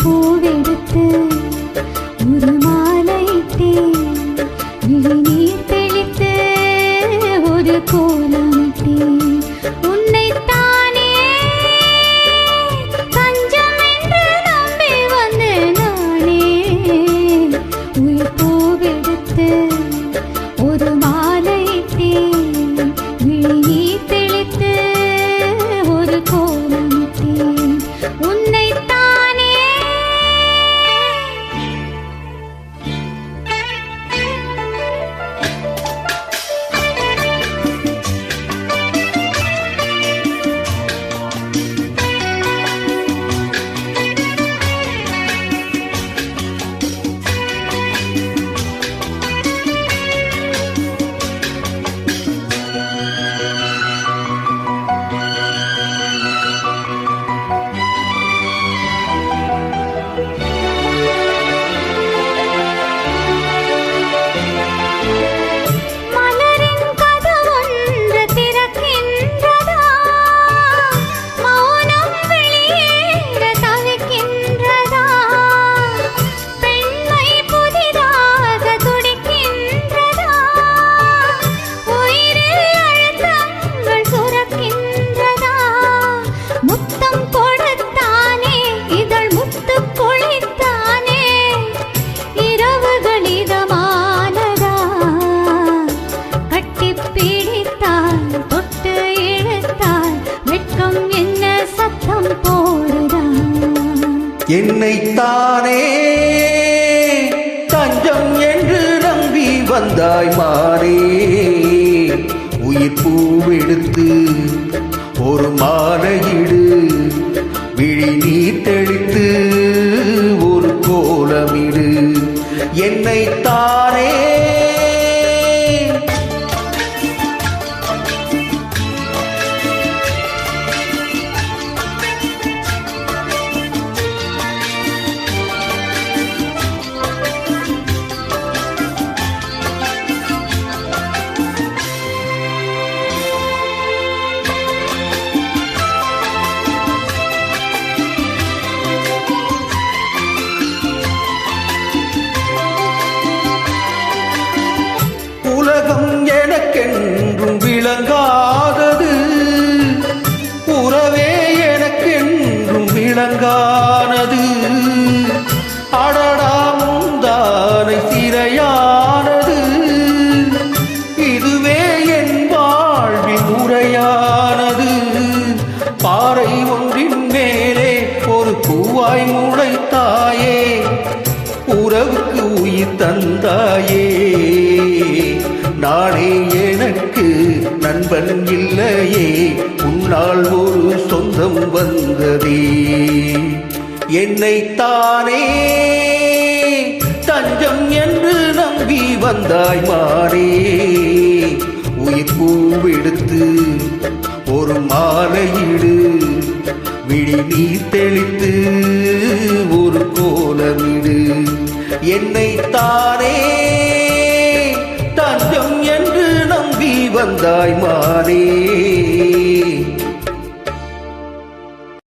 பூவெடுத்து ஒரு மாலையிட்டே விழிநீர் தெளித்து ஒரு கோலமிட்டே உன்னைத்தானே தஞ்சம் என்று நம்பி வந்து நானே உயிர் பூவெடுத்து ஒரு மாலையிட்டே விழிநீர் தெளித்து ஒரு கோலமிட்டே உன்னைத்தானே என்னைத்தானே தஞ்சம் என்று நம்பி வந்தாய் மாறே உயிர் பூவெடுத்து ஒரு மாலையிடு விழிநீர் தெளித்து ஒரு கோலமிடு என்னைத்தானே உலகம் எனக்கென்றும் விளங்காதது உறவே எனக்கென்றும் விளங்கானது அடடா முந்தானை சிறையானது இதுவே என் வாழ்வில் முறையானது பாறை ஒன்றின் மேலே ஒரு பூவாய் முளைத்தாயே உறவுக்கு உயிர் தந்தாயே நானே எனக்கு நண்பன் இல்லையே உன்னால் ஒரு சொந்தம் வந்ததே என்னைத்தானே தஞ்சம் என்று நம்பி வந்தாய் மாறே உயிர் பூவெடுத்து ஒரு மாலையிடு விழிநீர் தெளித்து ஒரு கோலமிடு என்னைத்தானே தஞ்சம் என்று நம்பி வந்தாய் மாறே